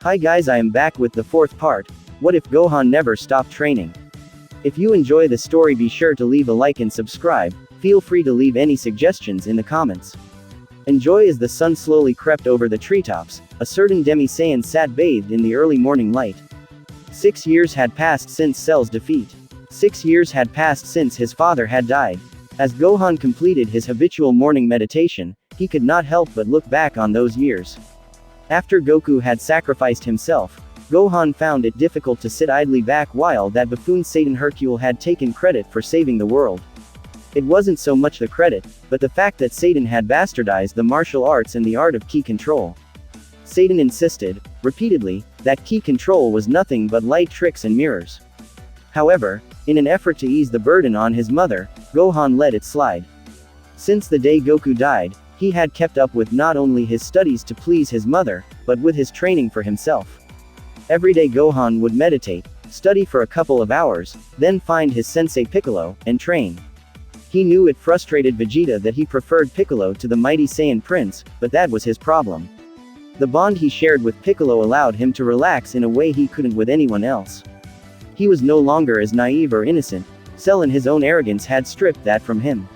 Hi guys, I am back with the fourth part. What if Gohan never stopped training? If you enjoy the story, be sure to leave a like and subscribe. Feel free to leave any suggestions in the comments. Enjoy. As the sun slowly crept over the treetops, a certain Demi-Saiyan sat bathed in the early morning light. 6 years had passed since Cell's defeat. 6 years had passed since his father had died. As Gohan completed his habitual morning meditation, he could not help but look back on those years. After Goku had sacrificed himself, Gohan found it difficult to sit idly back while that buffoon Satan Hercule had taken credit for saving the world. It wasn't so much the credit, but the fact that Satan had bastardized the martial arts and the art of ki control. Satan insisted, repeatedly, that ki control was nothing but light tricks and mirrors. However, in an effort to ease the burden on his mother, Gohan let it slide. Since the day Goku died, he had kept up with not only his studies to please his mother, but with his training for himself. Every day Gohan would meditate, study for a couple of hours, then find his sensei Piccolo, and train. He knew it frustrated Vegeta that he preferred Piccolo to the mighty Saiyan Prince, but that was his problem. The bond he shared with Piccolo allowed him to relax in a way he couldn't with anyone else. He was no longer as naive or innocent. Cell in his own arrogance had stripped that from him.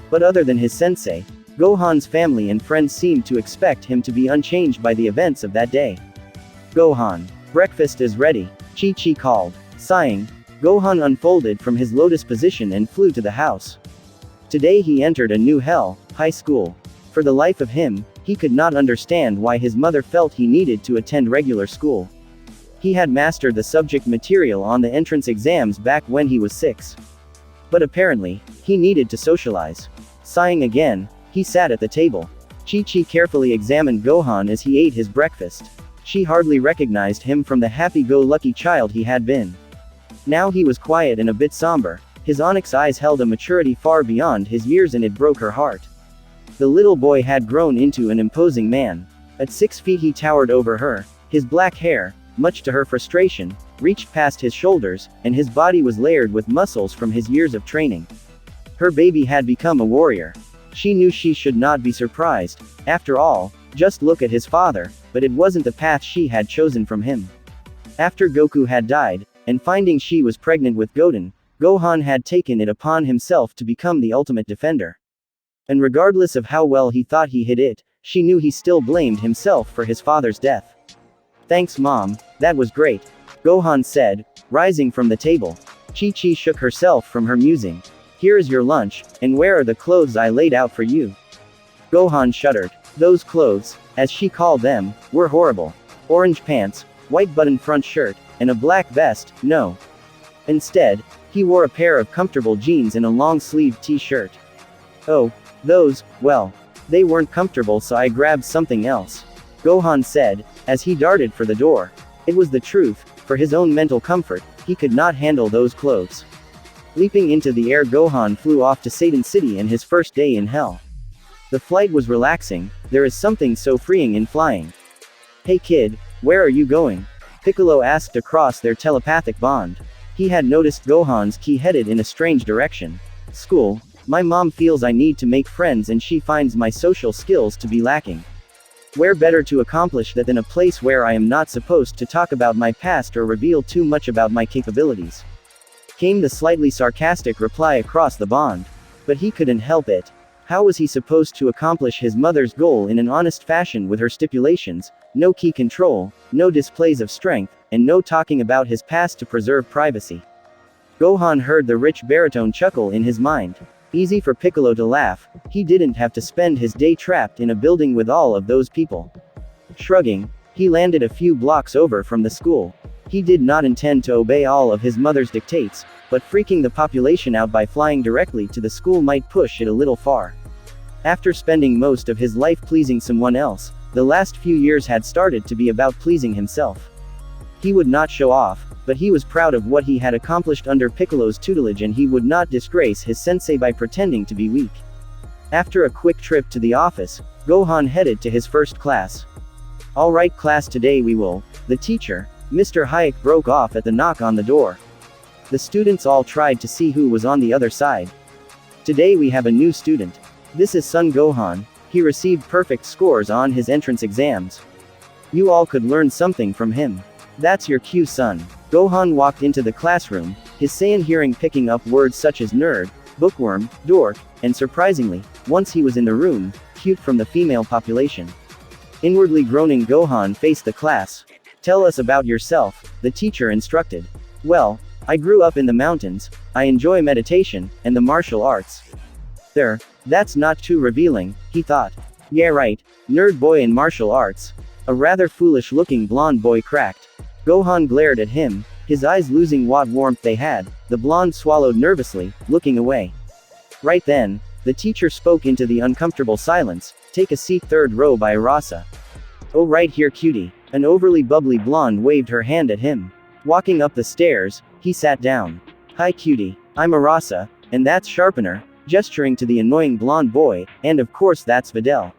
But other than his sensei, Gohan's family and friends seemed to expect him to be unchanged by the events of that day. Gohan, breakfast is ready, Chi-Chi called. Sighing, Gohan unfolded from his lotus position and flew to the house. Today he entered a new hell, high school. For the life of him, he could not understand why his mother felt he needed to attend regular school. He had mastered the subject material on the entrance exams back when he was 6. But apparently, he needed to socialize. Sighing again, he sat at the table. Chi-Chi carefully examined Gohan as he ate his breakfast. She hardly recognized him from the happy-go-lucky child he had been. Now he was quiet and a bit somber. His onyx eyes held a maturity far beyond his years, and it broke her heart. The little boy had grown into an imposing man. At 6 feet he towered over her. His black hair, much to her frustration, reached past his shoulders, and his body was layered with muscles from his years of training. Her baby had become a warrior. She knew she should not be surprised. After all, just look at his father, but it wasn't the path she had chosen from him. After Goku had died, and finding she was pregnant with Goten, Gohan had taken it upon himself to become the ultimate defender. And regardless of how well he thought he hid it, she knew he still blamed himself for his father's death. Thanks Mom, that was great, Gohan said, rising from the table. Chi-Chi shook herself from her musing. Here is your lunch, and where are the clothes I laid out for you? Gohan shuddered. Those clothes, as she called them, were horrible. Orange pants, white button front shirt, and a black vest, no. Instead, he wore a pair of comfortable jeans and a long-sleeved t-shirt. Oh, those, well, they weren't comfortable, so I grabbed something else, Gohan said, as he darted for the door. It was the truth. For his own mental comfort, he could not handle those clothes. Leaping into the air, Gohan flew off to Satan City and his first day in hell. The flight was relaxing. There is something so freeing in flying. Hey kid, where are you going? Piccolo asked across their telepathic bond. He had noticed Gohan's ki headed in a strange direction. School. My mom feels I need to make friends and she finds my social skills to be lacking. Where better to accomplish that than a place where I am not supposed to talk about my past or reveal too much about my capabilities? Came the slightly sarcastic reply across the bond. But he couldn't help it. How was he supposed to accomplish his mother's goal in an honest fashion with her stipulations? No ki control, no displays of strength, and no talking about his past to preserve privacy. Gohan heard the rich baritone chuckle in his mind. Easy for Piccolo to laugh. He didn't have to spend his day trapped in a building with all of those people. Shrugging, he landed a few blocks over from the school. He did not intend to obey all of his mother's dictates, but freaking the population out by flying directly to the school might push it a little far. After spending most of his life pleasing someone else, the last few years had started to be about pleasing himself. He would not show off, but he was proud of what he had accomplished under Piccolo's tutelage, and he would not disgrace his sensei by pretending to be weak. After a quick trip to the office, Gohan headed to his first class. Alright class, today we will. The teacher, Mr. Hayek, broke off at the knock on the door. The students all tried to see who was on the other side. Today we have a new student. This is Son Gohan. He received perfect scores on his entrance exams. You all could learn something from him. That's your cue, son. Gohan walked into the classroom, his Saiyan hearing picking up words such as nerd, bookworm, dork, and surprisingly, once he was in the room, cute from the female population. Inwardly groaning, Gohan faced the class. Tell us about yourself, the teacher instructed. Well, I grew up in the mountains, I enjoy meditation, and the martial arts. That's not too revealing, he thought. Yeah right, nerd boy in martial arts. A rather foolish looking blonde boy cracked. Gohan glared at him, his eyes losing what warmth they had. The blonde swallowed nervously, looking away. Right then, the teacher spoke into the uncomfortable silence. Take a seat, third row by Arasa. Oh right here, cutie. An overly bubbly blonde waved her hand at him. Walking up the stairs, he sat down. Hi cutie, I'm Arasa, and that's Sharpener, gesturing to the annoying blonde boy, and of course that's Videl.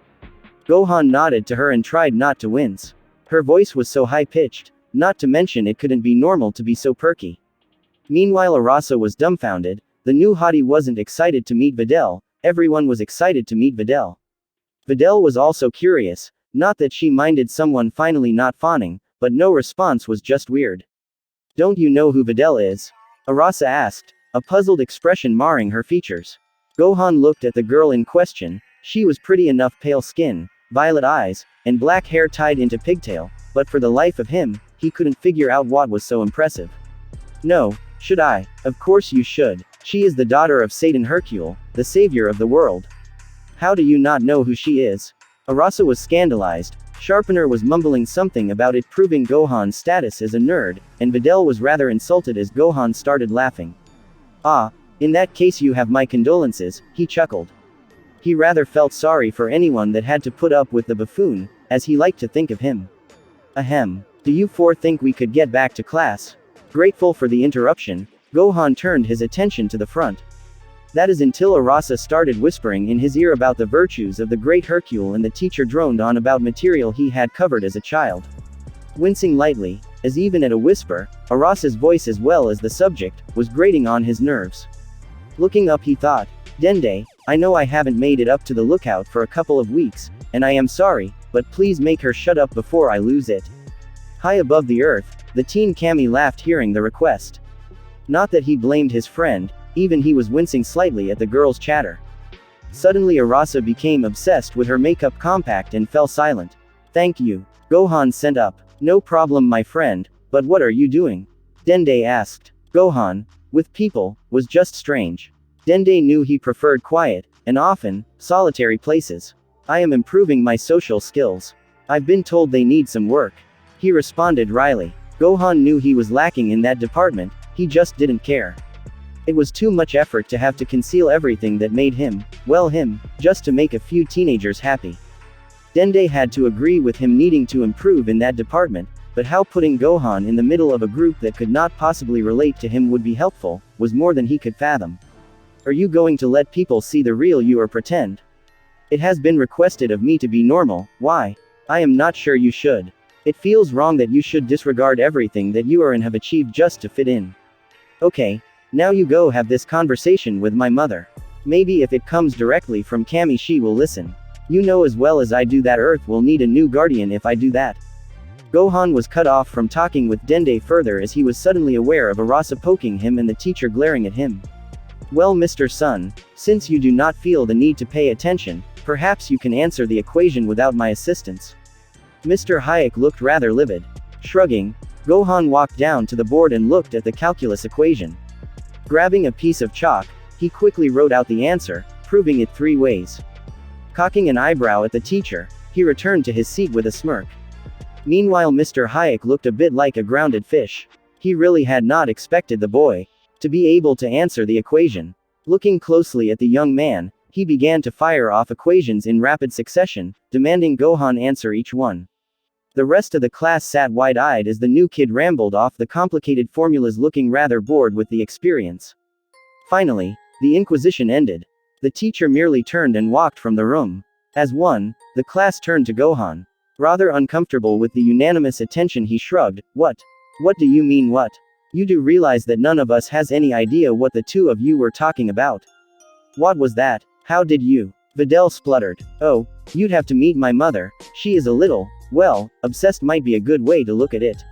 Gohan nodded to her and tried not to wince. Her voice was so high-pitched, not to mention it couldn't be normal to be so perky. Meanwhile Arasa was dumbfounded. The new hottie wasn't excited to meet Videl, everyone was excited to meet Videl. Videl was also curious, not that she minded someone finally not fawning, but no response was just weird. Don't you know who Videl is? Arasa asked, a puzzled expression marring her features. Gohan looked at the girl in question. She was pretty enough, pale skin, violet eyes, and black hair tied into pigtail, but for the life of him, he couldn't figure out what was so impressive. No, should I? Of course you should. She is the daughter of Satan Hercule, the savior of the world. How do you not know who she is? Arasa was scandalized. Sharpener was mumbling something about it proving Gohan's status as a nerd, and Videl was rather insulted as Gohan started laughing. Ah, in that case you have my condolences, he chuckled. He rather felt sorry for anyone that had to put up with the buffoon, as he liked to think of him. Ahem. Do you four think we could get back to class? Grateful for the interruption, Gohan turned his attention to the front. That is until Arasa started whispering in his ear about the virtues of the great Hercule and the teacher droned on about material he had covered as a child. Wincing lightly, as even at a whisper, Arasa's voice as well as the subject, was grating on his nerves. Looking up he thought, Dende, I know I haven't made it up to the lookout for a couple of weeks, and I am sorry, but please make her shut up before I lose it. High above the earth, the teen Kami laughed hearing the request. Not that he blamed his friend, even he was wincing slightly at the girl's chatter. Suddenly Arasa became obsessed with her makeup compact and fell silent. Thank you. Gohan sent up. No problem my friend, but what are you doing? Dende asked. Gohan, with people, was just strange. Dende knew he preferred quiet, and often, solitary places. I am improving my social skills. I've been told they need some work. He responded wryly. Gohan knew he was lacking in that department, he just didn't care. It was too much effort to have to conceal everything that made him, well him, just to make a few teenagers happy. Dende had to agree with him needing to improve in that department, but how putting Gohan in the middle of a group that could not possibly relate to him would be helpful, was more than he could fathom. Are you going to let people see the real you or pretend? It has been requested of me to be normal, why? I am not sure you should. It feels wrong that you should disregard everything that you are and have achieved just to fit in. Okay. Now you go have this conversation with my mother. Maybe if it comes directly from Kami she will listen. You know as well as I do that Earth will need a new guardian if I do that. Gohan was cut off from talking with Dende further as he was suddenly aware of Arasa poking him and the teacher glaring at him. Well Mr. Sun, since you do not feel the need to pay attention, perhaps you can answer the equation without my assistance. Mr. Hayek looked rather livid. Shrugging, Gohan walked down to the board and looked at the calculus equation. Grabbing a piece of chalk, he quickly wrote out the answer, proving it 3 ways. Cocking an eyebrow at the teacher, he returned to his seat with a smirk. Meanwhile Mr. Hayek looked a bit like a grounded fish. He really had not expected the boy to be able to answer the equation. Looking closely at the young man, he began to fire off equations in rapid succession, demanding Gohan answer each one. The rest of the class sat wide-eyed as the new kid rambled off the complicated formulas, looking rather bored with the experience. Finally, the inquisition ended. The teacher merely turned and walked from the room. As one, the class turned to Gohan. Rather uncomfortable with the unanimous attention he shrugged. What? What do you mean what? You do realize that none of us has any idea what the two of you were talking about. What was that? How did you? Videl spluttered. Oh, you'd have to meet my mother, she is a little, Well, obsessed might be a good way to look at it.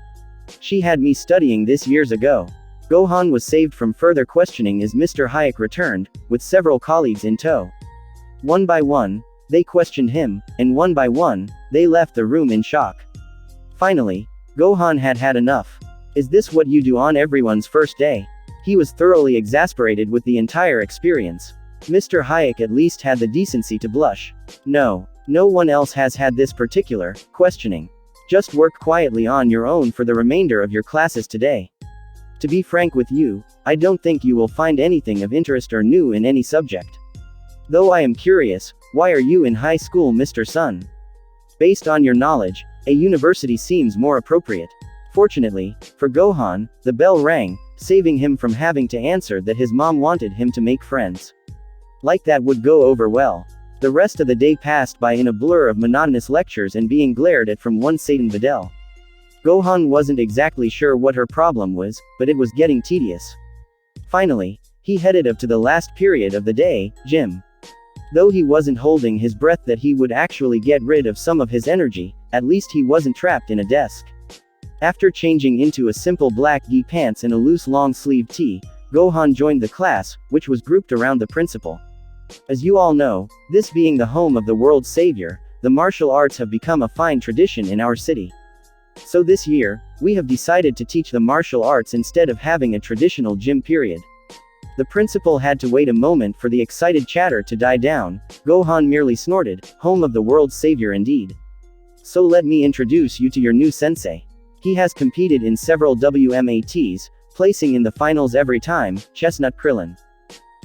She had me studying this years ago. Gohan was saved from further questioning as Mr. Hayek returned, with several colleagues in tow. One by one, they questioned him, and one by one, they left the room in shock. Finally, Gohan had had enough. Is this what you do on everyone's first day? He was thoroughly exasperated with the entire experience. Mr. Hayek at least had the decency to blush. No one else has had this particular questioning. Just work quietly on your own for the remainder of your classes today. To be frank with you, I don't think you will find anything of interest or new in any subject. Though I am curious, why are you in high school, Mr. Sun? Based on your knowledge, a university seems more appropriate. Fortunately, for Gohan, the bell rang, saving him from having to answer that his mom wanted him to make friends. Like that would go over well. The rest of the day passed by in a blur of monotonous lectures and being glared at from one Satan Videl. Gohan wasn't exactly sure what her problem was, but it was getting tedious. Finally, he headed up to the last period of the day, gym. Though he wasn't holding his breath that he would actually get rid of some of his energy, at least he wasn't trapped in a desk. After changing into a simple black gi pants and a loose long-sleeved tee, Gohan joined the class, which was grouped around the principal. As you all know, this being the home of the world's savior, the martial arts have become a fine tradition in our city. So this year, we have decided to teach the martial arts instead of having a traditional gym period. The principal had to wait a moment for the excited chatter to die down. Gohan merely snorted, home of the world's savior indeed. So let me introduce you to your new sensei. He has competed in several WMATs, placing in the finals every time, Chestnut Krillin.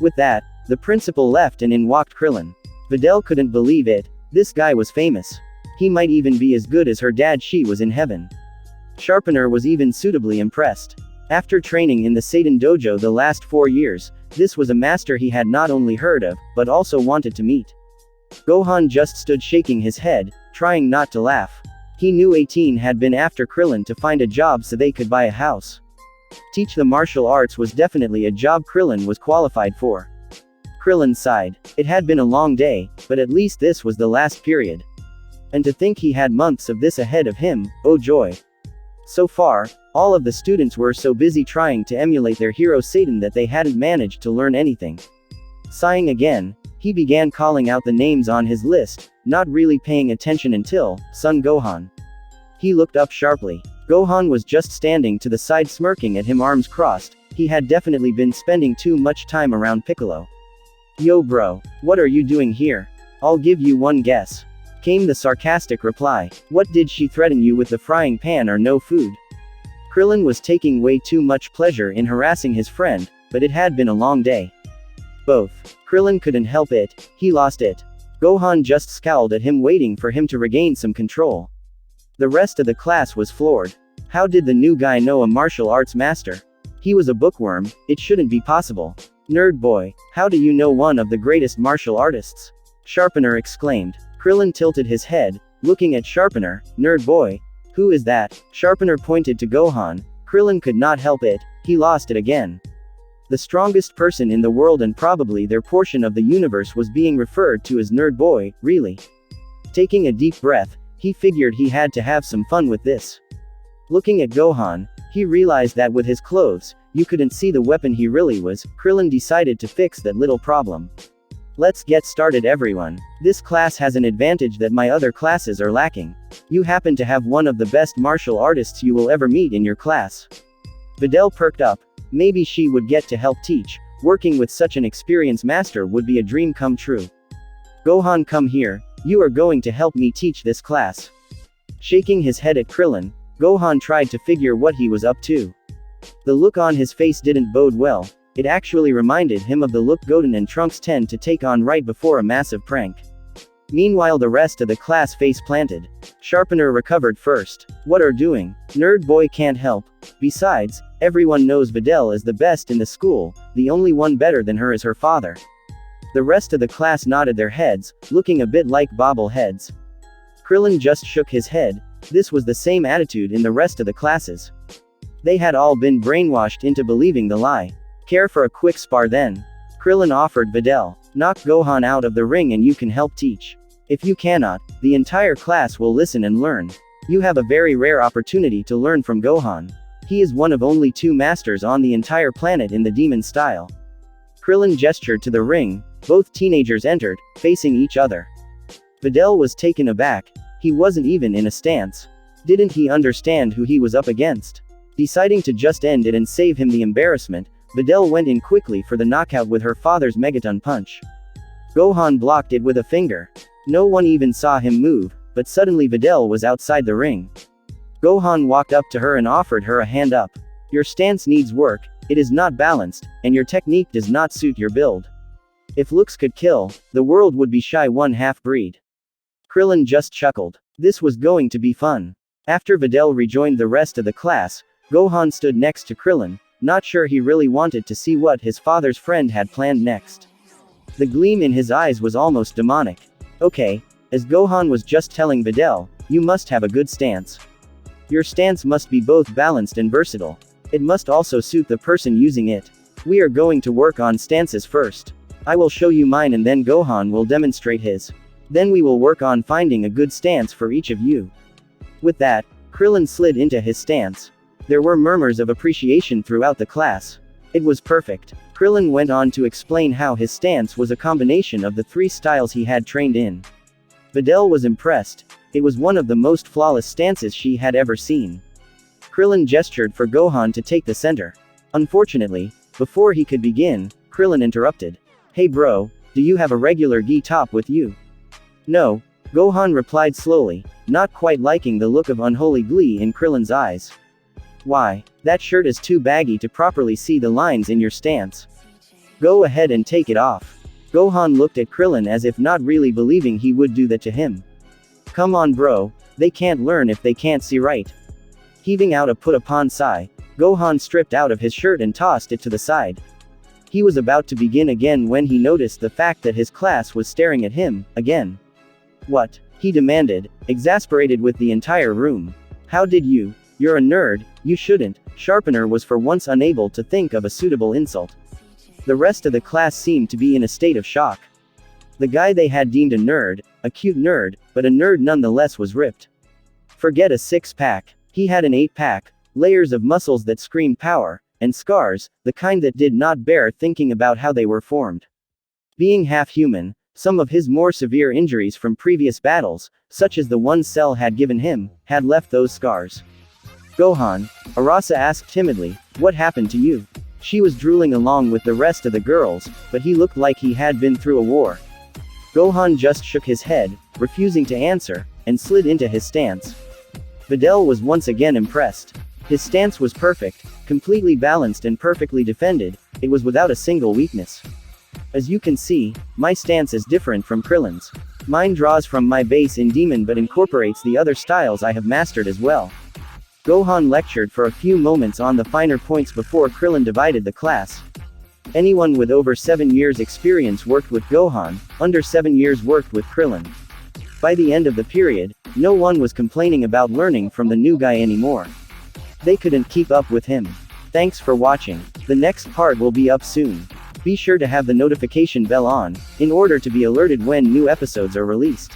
With that, the principal left and in walked Krillin. Videl couldn't believe it, this guy was famous. He might even be as good as her dad. She was in heaven. Sharpener was even suitably impressed. After training in the Satan Dojo the last 4 years, this was a master he had not only heard of, but also wanted to meet. Gohan just stood shaking his head, trying not to laugh. He knew 18 had been after Krillin to find a job so they could buy a house. Teach the martial arts was definitely a job Krillin was qualified for. Krillin sighed. It had been a long day, but at least this was the last period. And to think he had months of this ahead of him, oh joy. So far, all of the students were so busy trying to emulate their hero Satan that they hadn't managed to learn anything. Sighing again, he began calling out the names on his list, not really paying attention until, Son Gohan. He looked up sharply. Gohan was just standing to the side smirking at him, arms crossed. He had definitely been spending too much time around Piccolo. Yo bro, what are you doing here? I'll give you one guess. Came the sarcastic reply. What did she threaten you with, the frying pan or no food? Krillin was taking way too much pleasure in harassing his friend, but it had been a long day. Both. Krillin couldn't help it, he lost it. Gohan just scowled at him, waiting for him to regain some control. The rest of the class was floored. How did the new guy know a martial arts master? He was a bookworm, it shouldn't be possible. Nerd boy, how do you know one of the greatest martial artists? Sharpener exclaimed. Krillin tilted his head, looking at Sharpener. Nerd boy? Who is that? Sharpener pointed to Gohan. Krillin could not help it, he lost it again. The strongest person in the world and probably their portion of the universe was being referred to as Nerd boy, really? Taking a deep breath, he figured he had to have some fun with this. Looking at Gohan, he realized that with his clothes, you couldn't see the weapon he really was. Krillin decided to fix that little problem. Let's get started everyone. This class has an advantage that my other classes are lacking. You happen to have one of the best martial artists you will ever meet in your class. Videl perked up. Maybe she would get to help teach. Working with such an experienced master would be a dream come true. Gohan, come here, you are going to help me teach this class. Shaking his head at Krillin, Gohan tried to figure what he was up to. The look on his face didn't bode well. It actually reminded him of the look Goten and Trunks tend to take on right before a massive prank. Meanwhile, the rest of the class face planted. Sharpener recovered first. What are doing? Nerd boy can't help. Besides, everyone knows Videl is the best in the school, the only one better than her is her father. The rest of the class nodded their heads, looking a bit like bobbleheads. Krillin just shook his head. This was the same attitude in the rest of the classes. They had all been brainwashed into believing the lie. Care for a quick spar then? Krillin offered Videl. Knock Gohan out of the ring and you can help teach. If you cannot, the entire class will listen and learn. You have a very rare opportunity to learn from Gohan. He is one of only 2 masters on the entire planet in the demon style. Krillin gestured to the ring. Both teenagers entered, facing each other. Videl was taken aback. He wasn't even in a stance. Didn't he understand who he was up against? Deciding to just end it and save him the embarrassment, Videl went in quickly for the knockout with her father's Megaton punch. Gohan blocked it with a finger. No one even saw him move, but suddenly Videl was outside the ring. Gohan walked up to her and offered her a hand up. Your stance needs work, it is not balanced, and your technique does not suit your build. If looks could kill, the world would be shy one half-breed. Krillin just chuckled. This was going to be fun. After Videl rejoined the rest of the class, Gohan stood next to Krillin, not sure he really wanted to see what his father's friend had planned next. The gleam in his eyes was almost demonic. Okay, as Gohan was just telling Videl, you must have a good stance. Your stance must be both balanced and versatile. It must also suit the person using it. We are going to work on stances first. I will show you mine and then Gohan will demonstrate his. Then we will work on finding a good stance for each of you. With that, Krillin slid into his stance. There were murmurs of appreciation throughout the class. It was perfect. Krillin went on to explain how his stance was a combination of the 3 styles he had trained in. Videl was impressed. It was one of the most flawless stances she had ever seen. Krillin gestured for Gohan to take the center. Unfortunately, before he could begin, Krillin interrupted. Hey bro, do you have a regular gi top with you? No, Gohan replied slowly, not quite liking the look of unholy glee in Krillin's eyes. Why, that shirt is too baggy to properly see the lines in your stance. Go ahead and take it off. Gohan looked at Krillin as if not really believing he would do that to him. Come on bro, they can't learn if they can't see right. Heaving out a put-upon sigh, Gohan stripped out of his shirt and tossed it to the side. He was about to begin again when he noticed the fact that his class was staring at him, again. What? He demanded, exasperated with the entire room. How did you? You're a nerd, you shouldn't. Sharpener was for once unable to think of a suitable insult. The rest of the class seemed to be in a state of shock. The guy they had deemed a nerd, a cute nerd, but a nerd nonetheless was ripped. Forget a 6-pack. He had an 8-pack, layers of muscles that screamed power, and scars, the kind that did not bear thinking about how they were formed. Being half-human, some of his more severe injuries from previous battles, such as the one Cell had given him, had left those scars. Gohan, Arasa asked timidly, what happened to you? She was drooling along with the rest of the girls, but he looked like he had been through a war. Gohan just shook his head, refusing to answer, and slid into his stance. Videl was once again impressed. His stance was perfect, completely balanced and perfectly defended, it was without a single weakness. As you can see, my stance is different from Krillin's. Mine draws from my base in Demon but incorporates the other styles I have mastered as well. Gohan lectured for a few moments on the finer points before Krillin divided the class. Anyone with over 7 years experience worked with Gohan, under 7 years worked with Krillin. By the end of the period, no one was complaining about learning from the new guy anymore. They couldn't keep up with him. Thanks for watching. The next part will be up soon. Be sure to have the notification bell on, in order to be alerted when new episodes are released.